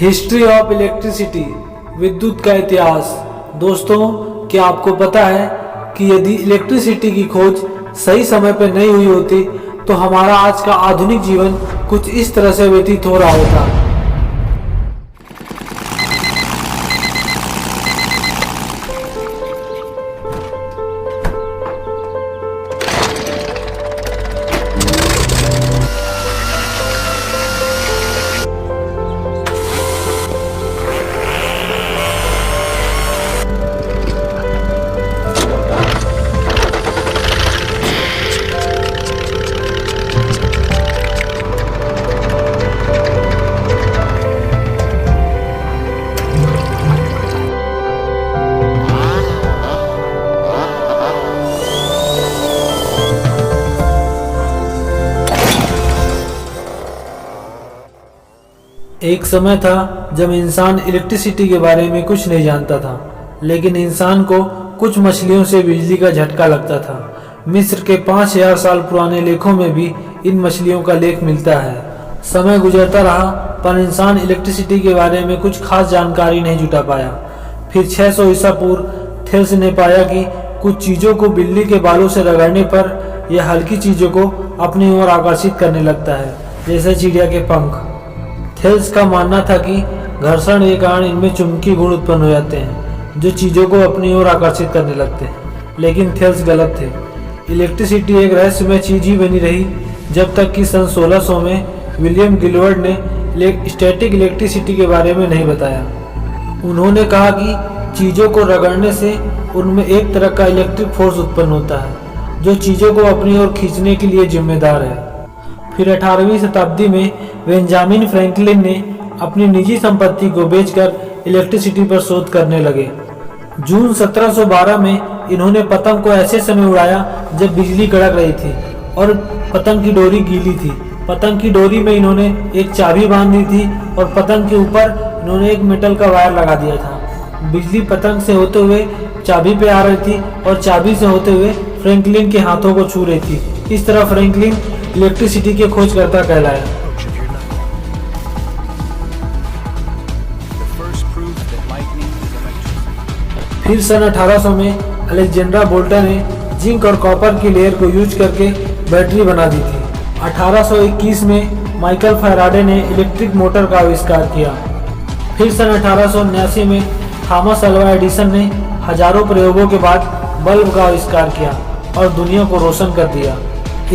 History of electricity, विद्युत का इतिहास। दोस्तों, क्या आपको पता है कि यदि इलेक्ट्रिसिटी की खोज सही समय पर नहीं हुई होती तो हमारा आज का आधुनिक जीवन कुछ इस तरह से व्यतीत हो रहा होता। एक समय था जब इंसान इलेक्ट्रिसिटी के बारे में कुछ नहीं जानता था, लेकिन इंसान को कुछ मछलियों से बिजली का झटका लगता था। मिस्र के 5000 साल पुराने लेखों में भी इन मछलियों का लेख मिलता है। समय गुजरता रहा पर इंसान इलेक्ट्रिसिटी के बारे में कुछ खास जानकारी नहीं जुटा पाया। फिर 600 ईसा पूर्व थेल्स ने पाया कि कुछ चीज़ों को बिल्ली के बालों से रगड़ने पर यह हल्की चीज़ों को अपनी ओर आकर्षित करने लगता है, जैसे चिड़िया के पंख। थेल्स का मानना था कि घर्षण के कारण इनमें चुंबकीय गुण उत्पन्न हो जाते हैं जो चीज़ों को अपनी ओर आकर्षिक करने लगते हैं, लेकिन थेल्स गलत थे। इलेक्ट्रिसिटी एक रहस्यमय चीज ही बनी रही जब तक कि सन 1600 में विलियम गिलबर्ट ने स्टैटिक इलेक्ट्रिसिटी के बारे में नहीं बताया। उन्होंने कहा कि चीज़ों को रगड़ने से उनमें एक तरह का इलेक्ट्रिक फोर्स उत्पन्न होता है जो चीज़ों को अपनी ओर खींचने के लिए जिम्मेदार है। फिर 18वीं शताब्दी में बेंजामिन फ्रैंकलिन ने अपनी निजी संपत्ति को बेचकर इलेक्ट्रिसिटी पर शोध करने लगे। जून 1712 में इन्होंने पतंग को ऐसे समय उड़ाया जब बिजली कड़क रही थी और पतंग की डोरी गीली थी। पतंग की डोरी में इन्होंने एक चाबी बांध दी थी और पतंग के ऊपर इन्होंने एक मेटल का वायर लगा दिया था। बिजली पतंग से होते हुए चाबी पे आ रही थी और चाबी से होते हुए फ्रैंकलिन के हाथों को छू रही थी। इस तरह फ्रैंकलिन इलेक्ट्रिसिटी के खोजकर्ता कहलाया। फिर सन 1800 में अलेक्जेंड्रा बोल्टा ने जिंक और कॉपर की लेयर को यूज करके बैटरी बना दी थी। 1821 में माइकल फैराडे ने इलेक्ट्रिक मोटर का आविष्कार किया। फिर सन 1879 में थॉमस अल्वा एडिसन ने हजारों प्रयोगों के बाद बल्ब का आविष्कार किया और दुनिया को रोशन कर दिया।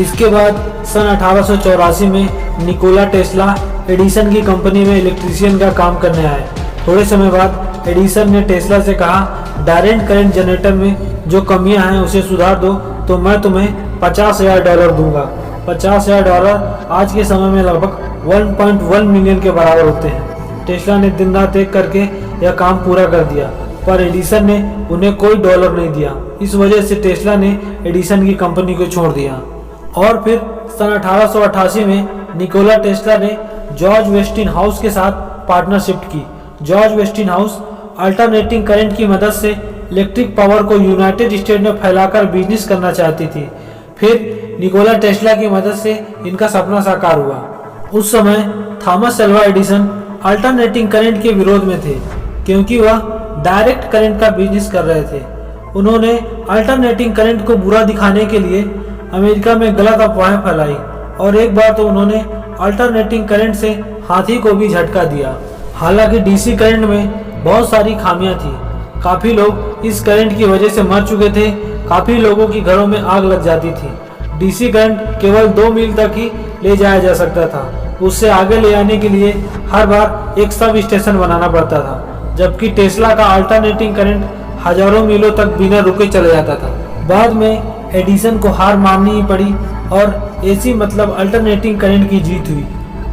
इसके बाद सन 1884 में निकोला टेस्ला एडिसन की कंपनी में इलेक्ट्रीशियन का काम करने आए। थोड़े समय बाद एडिसन ने टेस्ला से कहा, डायरेक्ट करंट जनरेटर में जो कमियां हैं उसे सुधार दो तो मैं तुम्हें $50,000 दूंगा। $50,000 आज के समय में लगभग 1.1 मिलियन के बराबर होते हैं। टेस्ला ने दिन रात एक करके यह काम पूरा कर दिया, पर एडिसन ने उन्हें कोई डॉलर नहीं दिया। इस वजह से टेस्ला ने एडिसन की कंपनी को छोड़ दिया। और फिर सन 1888 में निकोला टेस्ला ने जॉर्ज वेस्टिंगहाउस के साथ पार्टनरशिप की। जॉर्ज वेस्टिंगहाउस अल्टरनेटिंग करंट की मदद से इलेक्ट्रिक पावर को यूनाइटेड स्टेट में फैलाकर बिजनेस करना चाहती थी। फिर निकोला टेस्ला की मदद से इनका सपना साकार हुआ। उस समय Thomas Alva Edison alternating current के विरोध में थे क्योंकि वह डायरेक्ट करंट का बिजनेस कर रहे थे। उन्होंने अल्टरनेटिंग करंट को बुरा दिखाने के लिए अमेरिका में गलत अफवाहें फैलाई और एक बार तो उन्होंने अल्टरनेटिंग करंट से हाथी को भी झटका दिया। हालांकि डीसी करंट में बहुत सारी खामियां थी। काफ़ी लोग इस करंट की वजह से मर चुके थे। काफ़ी लोगों की घरों में आग लग जाती थी। डीसी करंट केवल 2 मील तक ही ले जाया जा सकता था। उससे आगे ले जाने के लिए हर बार एक सब स्टेशन बनाना पड़ता था, जबकि टेस्ला का अल्टरनेटिंग करंट हजारों मीलों तक बिना रुके चले जाता था। बाद में एडिसन को हार माननी ही पड़ी और एसी मतलब अल्टरनेटिंग करंट की जीत हुई।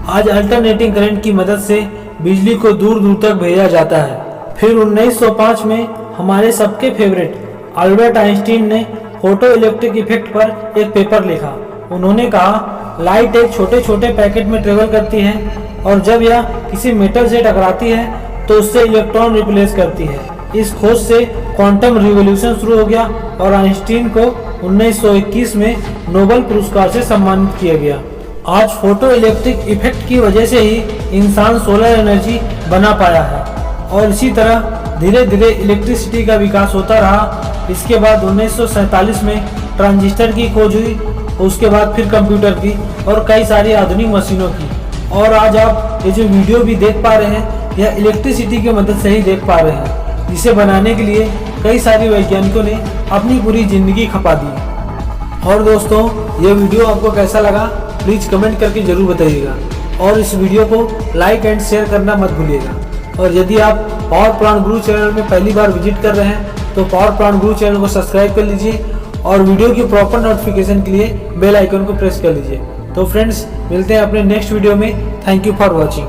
आज अल्टरनेटिंग करंट की मदद से बिजली को दूर दूर तक भेजा जाता है। फिर 1905 में हमारे सबके फेवरेट अल्बर्ट आइंस्टीन ने फोटो इलेक्ट्रिक इफेक्ट पर एक पेपर लिखा। उन्होंने कहा, लाइट एक छोटे छोटे पैकेट में ट्रेवल करती है और जब यह किसी मेटल से टकराती है तो उससे इलेक्ट्रॉन रिप्लेस करती है। इस खोज से क्वांटम रिवॉल्यूशन शुरू हो गया और आइंस्टीन को 1921 में नोबेल पुरस्कार से सम्मानित किया गया। आज फोटो इलेक्ट्रिक इफेक्ट की वजह से ही इंसान सोलर एनर्जी बना पाया है और इसी तरह धीरे धीरे इलेक्ट्रिसिटी का विकास होता रहा। इसके बाद 1947 में ट्रांजिस्टर की खोज हुई, उसके बाद फिर कंप्यूटर की और कई सारी आधुनिक मशीनों की। और आज आप ये जो वीडियो भी देख पा रहे हैं यह इलेक्ट्रिसिटी की मदद से ही देख पा रहे हैं, जिसे बनाने के लिए कई सारे वैज्ञानिकों ने अपनी पूरी जिंदगी खपा दी। और दोस्तों ये वीडियो आपको कैसा लगा प्लीज़ कमेंट करके ज़रूर बताइएगा और इस वीडियो को लाइक एंड शेयर करना मत भूलिएगा। और यदि आप पावर प्लांट गुरु चैनल में पहली बार विजिट कर रहे हैं तो पावर प्लांट गुरु चैनल को सब्सक्राइब कर लीजिए और वीडियो की प्रॉपर नोटिफिकेशन के लिए बेल आइकन को प्रेस कर लीजिए। तो फ्रेंड्स मिलते हैं अपने नेक्स्ट वीडियो में। Thank you for watching.